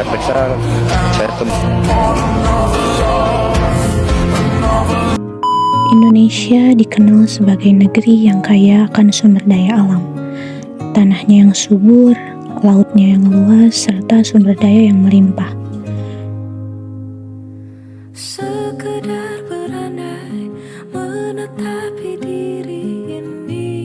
saya periksa, saya Indonesia dikenal sebagai negeri yang kaya akan sumber daya alam. Tanahnya yang subur, lautnya yang luas, serta sumber daya yang melimpah. Sekedar berandai menetapi diri ini,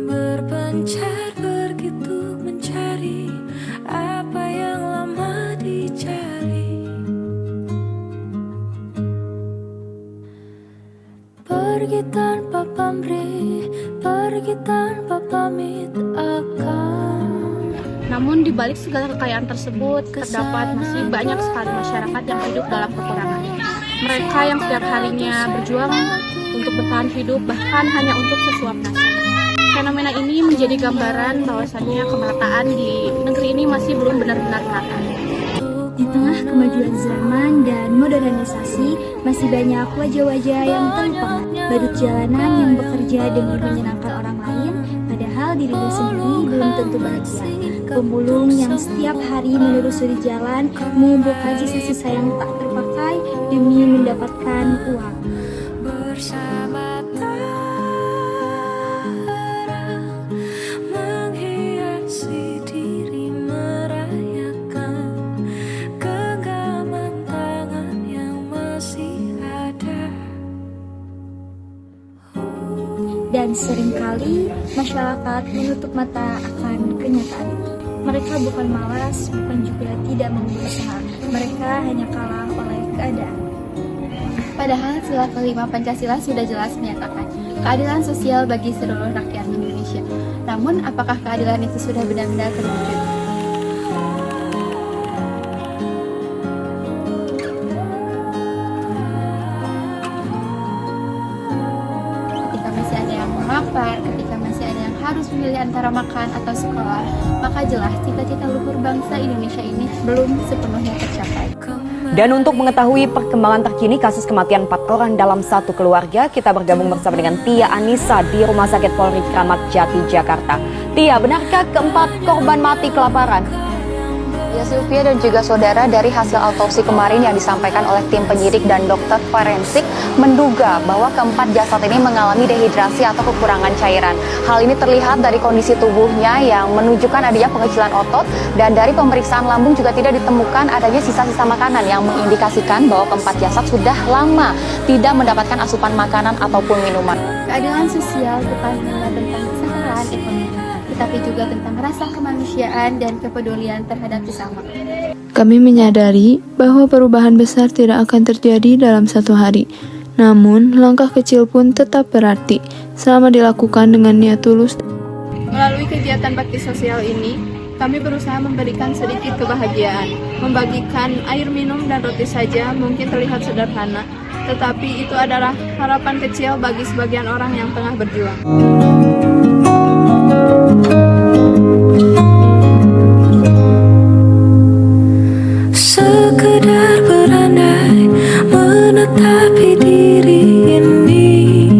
berpencar begitu mencari apa yang lama dicari. Pergi tanpa pamrih, pergi tanpa pamit akan. Namun di balik segala kekayaan tersebut, terdapat masih banyak sekali masyarakat yang hidup dalam kekurangan. Mereka yang setiap harinya berjuang untuk bertahan hidup, bahkan hanya untuk sesuap nasi. Fenomena ini menjadi gambaran bahwasannya kemerataan di negeri ini masih belum benar-benar merata. Di tengah kemajuan zaman dan modernisasi, masih banyak wajah-wajah yang terlupakan. Badut jalanan yang bekerja demi menyenangkan orang lain, padahal dirinya sendiri belum tentu bahagia. Pemulung yang setiap hari menelusuri jalan, mengumpulkan sisa-sisa yang tak terpakai demi mendapatkan uang. Bersama tarang menghiasi diri, merayakan genggaman tangan yang masih ada. Dan seringkali masyarakat menutup mata akan kenyataan itu. Mereka bukan malas, bukan juga tidak mau berusaha. Mereka hanya kalah oleh keadaan. Padahal sila kelima Pancasila sudah jelas menyatakan keadilan sosial bagi seluruh rakyat Indonesia. Namun, apakah keadilan itu sudah benar-benar terwujud? Ketika masih ada yang lapar, ketika masih ada yang harus memilih antara makan atau sekolah, maka jelas cita-cita luhur bangsa Indonesia ini belum sepenuhnya tercapai. Dan untuk mengetahui perkembangan terkini kasus kematian 4 orang dalam satu keluarga, kita bergabung bersama dengan Tia Anissa di Rumah Sakit Polri Kramat Jati, Jakarta. Tia, benarkah keempat korban mati kelaparan? Ya, Sylvia dan juga saudara, dari hasil autopsi kemarin yang disampaikan oleh tim penyidik dan dokter forensik menduga bahwa keempat jasad ini mengalami dehidrasi atau kekurangan cairan. Hal ini terlihat dari kondisi tubuhnya yang menunjukkan adanya pengecilan otot, dan dari pemeriksaan lambung juga tidak ditemukan adanya sisa-sisa makanan yang mengindikasikan bahwa keempat jasad sudah lama tidak mendapatkan asupan makanan ataupun minuman. Keadilan sosial bukan hanya tentang kesetaraan ekonomi, tetapi juga tentang rasa kemanusiaan dan kepedulian terhadap sesama. Kami menyadari bahwa perubahan besar tidak akan terjadi dalam satu hari. Namun, langkah kecil pun tetap berarti selama dilakukan dengan niat tulus. Melalui kegiatan bakti sosial ini, kami berusaha memberikan sedikit kebahagiaan. Membagikan air minum dan roti saja mungkin terlihat sederhana, tetapi itu adalah harapan kecil bagi sebagian orang yang tengah berjuang. Sekedar berandai menetapi diri ini,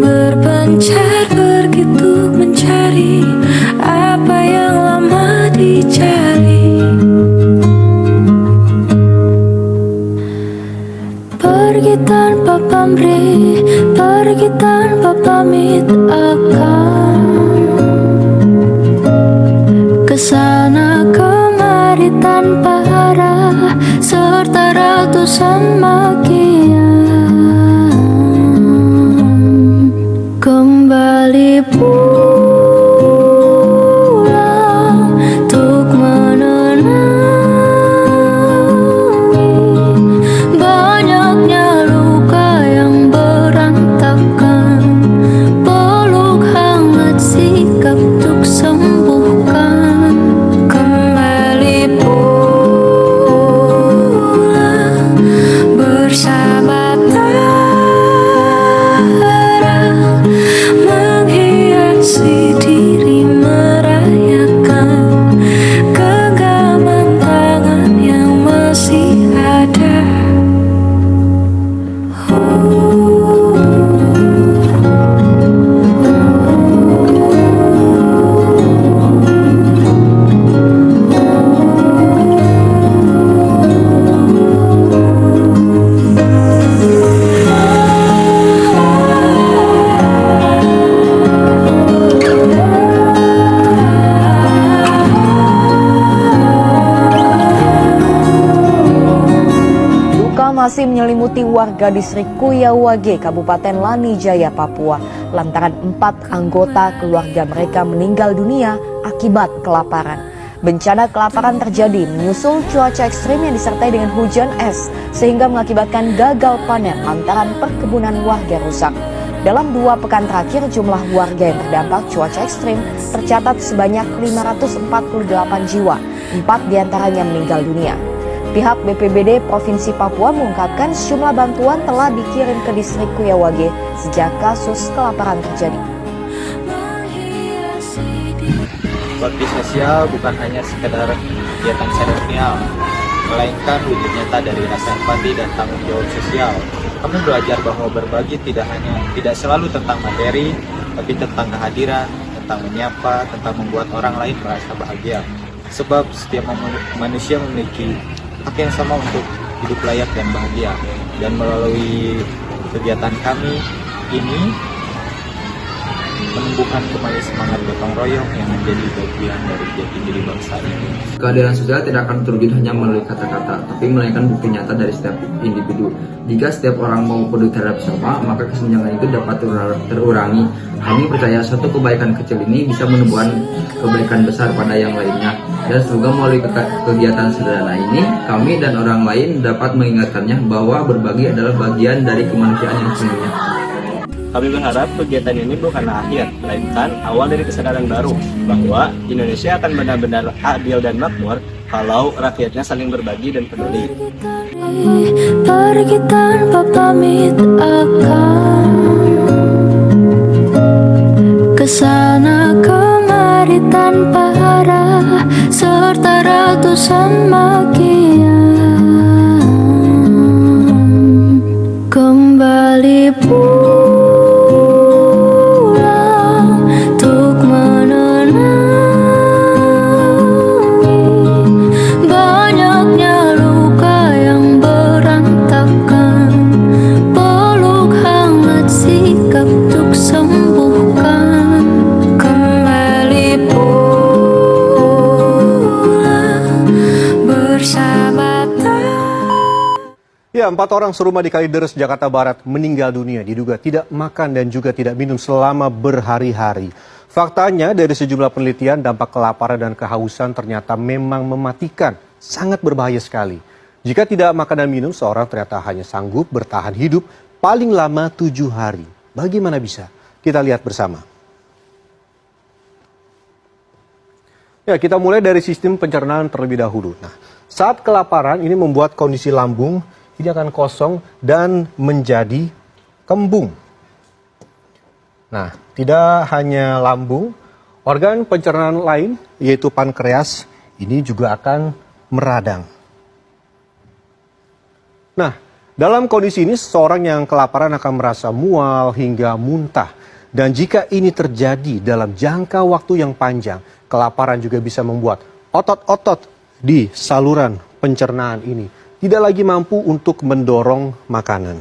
berpencar begitu mencari apa yang lama dicari. Pergi tanpa pamrih, pergi tanpa pamit akan kesana kemari tanpa arah serta ratusan makian. Kembali pulang untuk menenangi banyaknya luka yang berantakan. Peluk hangat sikap untuk sembuhkan. Kembali pulang bersama tarang menghias masih menyelimuti warga distrik Kuyawage, Kabupaten Lanijaya, Papua, lantaran 4 anggota keluarga mereka meninggal dunia akibat kelaparan. Bencana kelaparan terjadi menyusul cuaca ekstrim yang disertai dengan hujan es, sehingga mengakibatkan gagal panen lantaran perkebunan warga rusak. Dalam 2 pekan terakhir, jumlah warga yang terdampak cuaca ekstrim tercatat sebanyak 548 jiwa, 4 diantaranya meninggal dunia. Pihak BPBD Provinsi Papua mengungkapkan sejumlah bantuan telah dikirim ke distrik Kuyawage sejak kasus kelaparan terjadi. Bakti sosial bukan hanya sekedar kegiatan seremonial, melainkan wujud nyata dari rasa empati dan tanggung jawab sosial. Kami belajar bahwa berbagi tidak selalu tentang materi, tapi tentang kehadiran, tentang menyapa, tentang membuat orang lain merasa bahagia. Sebab setiap manusia memiliki hak yang sama untuk hidup layak dan bahagia. Dan melalui kegiatan kami ini menumbuhkan kembali semangat gotong royong yang menjadi bagian dari jati diri bangsa ini. Keadilan sosial tidak akan terwujud hanya melalui kata-kata, tapi melainkan bukti nyata dari setiap individu. Jika setiap orang mau peduli terhadap sesama, maka kesenjangan itu dapat terurangi. Kami percaya suatu kebaikan kecil ini bisa menumbuhkan kebaikan besar pada yang lainnya. Dan semoga melalui kegiatan sederhana ini, kami dan orang lain dapat mengingatkannya bahwa berbagi adalah bagian dari kemanusiaan yang sesungguhnya. Kami berharap kegiatan ini bukanlah akhir, melainkan awal dari kesadaran baru bahwa Indonesia akan benar-benar adil dan makmur kalau rakyatnya saling berbagi dan peduli. Pergi tanpa pamit akan kesana kemari tanpa arah serta ratusan makian kembali pulang untuk menenangi banyaknya luka yang berantakan, peluk hangat sikap untuk sembuhkan, kembali pulang bersama. Ya, 4 orang serumah di Kalideres, Jakarta Barat meninggal dunia diduga tidak makan dan juga tidak minum selama berhari-hari. Faktanya dari sejumlah penelitian dampak kelaparan dan kehausan ternyata memang mematikan, sangat berbahaya sekali. Jika tidak makan dan minum, seorang ternyata hanya sanggup bertahan hidup paling lama 7 hari. Bagaimana bisa? Kita lihat bersama. Ya, kita mulai dari sistem pencernaan terlebih dahulu. Nah, saat kelaparan ini membuat kondisi lambung ini akan kosong dan menjadi kembung. Nah, tidak hanya lambung, organ pencernaan lain yaitu pankreas ini juga akan meradang. Nah, dalam kondisi ini seseorang yang kelaparan akan merasa mual hingga muntah. Dan jika ini terjadi dalam jangka waktu yang panjang, kelaparan juga bisa membuat otot-otot di saluran pencernaan ini tidak lagi mampu untuk mendorong makanan.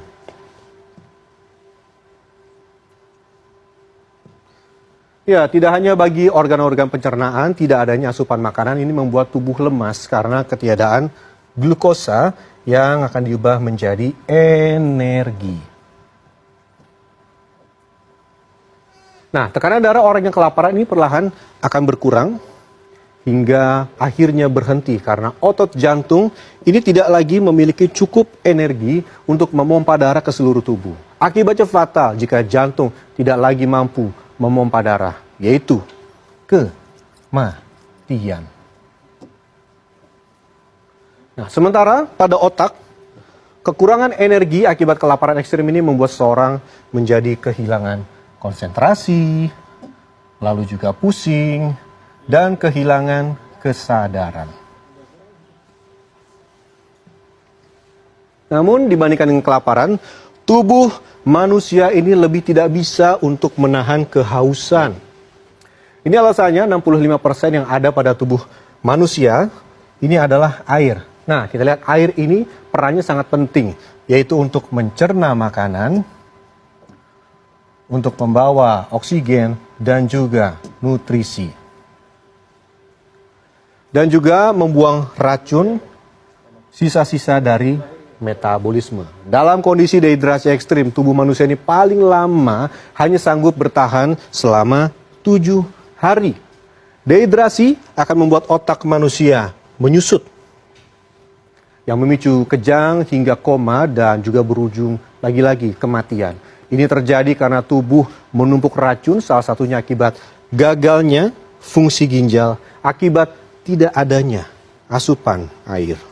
Ya, tidak hanya bagi organ-organ pencernaan, tidak adanya asupan makanan ini membuat tubuh lemas karena ketiadaan glukosa yang akan diubah menjadi energi. Nah, tekanan darah orang yang kelaparan ini perlahan akan berkurang hingga akhirnya berhenti karena otot jantung ini tidak lagi memiliki cukup energi untuk memompa darah ke seluruh tubuh. Akibatnya fatal jika jantung tidak lagi mampu memompa darah, yaitu kematian. Nah, sementara pada otak, kekurangan energi akibat kelaparan ekstrim ini membuat seorang menjadi kehilangan konsentrasi, lalu juga pusing, dan kehilangan kesadaran. Namun dibandingkan dengan kelaparan, tubuh manusia ini lebih tidak bisa untuk menahan kehausan. Ini alasannya 65% yang ada pada tubuh manusia ini adalah air. Nah, kita lihat air ini perannya sangat penting, yaitu untuk mencerna makanan, untuk membawa oksigen dan juga nutrisi. Dan juga membuang racun, sisa-sisa dari metabolisme. Dalam kondisi dehidrasi ekstrim, tubuh manusia ini paling lama hanya sanggup bertahan selama 7 hari. Dehidrasi akan membuat otak manusia menyusut, yang memicu kejang hingga koma dan juga berujung lagi-lagi kematian. Ini terjadi karena tubuh menumpuk racun, salah satunya akibat gagalnya fungsi ginjal, akibat tidak adanya asupan air.